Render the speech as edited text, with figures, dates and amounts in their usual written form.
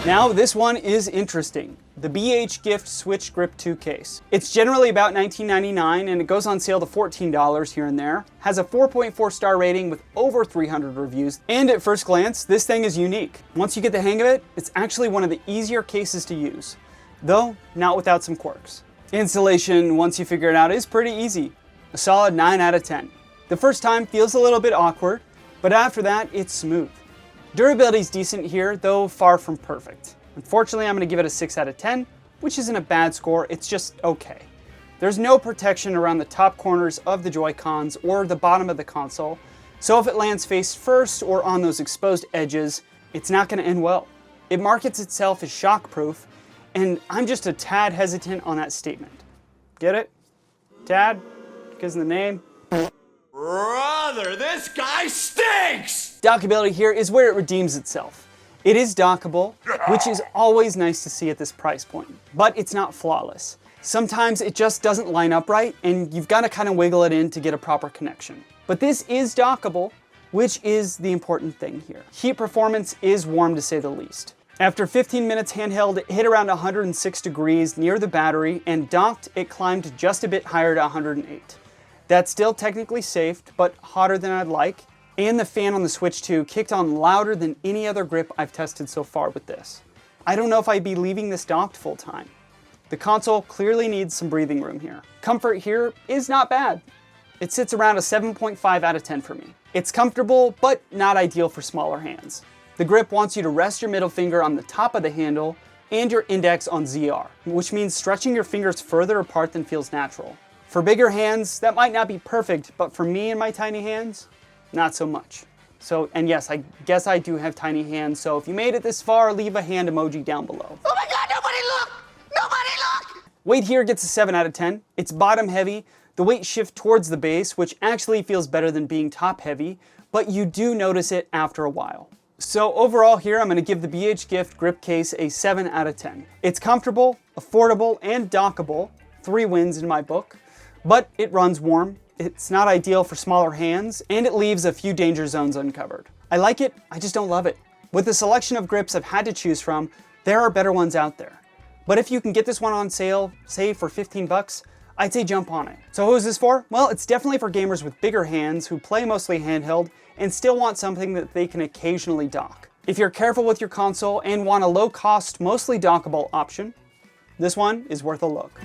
Now this one is interesting. The BHGift Switch Grip 2 case. It's generally about $19.99 and it goes on sale to $14 here and there. Has a 4.4 star rating with over 300 reviews. And at first glance, this thing is unique. Once you get the hang of it, it's actually one of the easier cases to use. Though, not without some quirks. Installation, once you figure it out, is pretty easy. A solid 9 out of 10. The first time feels a little bit awkward, but after that, it's smooth. Durability is decent here, though far from perfect. Unfortunately, I'm going to give it a 6 out of 10, which isn't a bad score, it's just okay. There's no protection around the top corners of the Joy-Cons or the bottom of the console, so if it lands face first or on those exposed edges, it's not going to end well. It markets itself as shockproof, and I'm just a tad hesitant on that statement. Get it? Tad? Because of the name? Brother, this guy stinks! Dockability here is where it redeems itself. It is dockable, which is always nice to see at this price point, but it's not flawless. Sometimes it just doesn't line up right, and you've got to kind of wiggle it in to get a proper connection. But this is dockable, which is the important thing here. Heat performance is warm to say the least. After 15 minutes handheld, it hit around 106 degrees near the battery, and docked, it climbed just a bit higher to 108. That's still technically safe, but hotter than I'd like. And the fan on the Switch 2 kicked on louder than any other grip I've tested so far with this. I don't know if I'd be leaving this docked full time. The console clearly needs some breathing room here. Comfort here is not bad. It sits around a 7.5 out of 10 for me. It's comfortable, but not ideal for smaller hands. The grip wants you to rest your middle finger on the top of the handle and your index on ZR, which means stretching your fingers further apart than feels natural. For bigger hands, that might not be perfect, but for me and my tiny hands, not so much. So, and yes, I guess I do have tiny hands, so if you made it this far, leave a hand emoji down below. Oh my god, nobody look! Nobody look! Weight here gets a 7 out of 10. It's bottom heavy. The weight shifts towards the base, which actually feels better than being top heavy, but you do notice it after a while. So overall here, I'm going to give the BHGift grip case a 7 out of 10. It's comfortable, affordable, and dockable. 3 wins in my book. But it runs warm, it's not ideal for smaller hands, and it leaves a few danger zones uncovered. I like it, I just don't love it. With the selection of grips I've had to choose from, there are better ones out there. But if you can get this one on sale, say for 15 bucks, I'd say jump on it. So who is this for? Well, it's definitely for gamers with bigger hands who play mostly handheld and still want something that they can occasionally dock. If you're careful with your console and want a low-cost, mostly dockable option, this one is worth a look.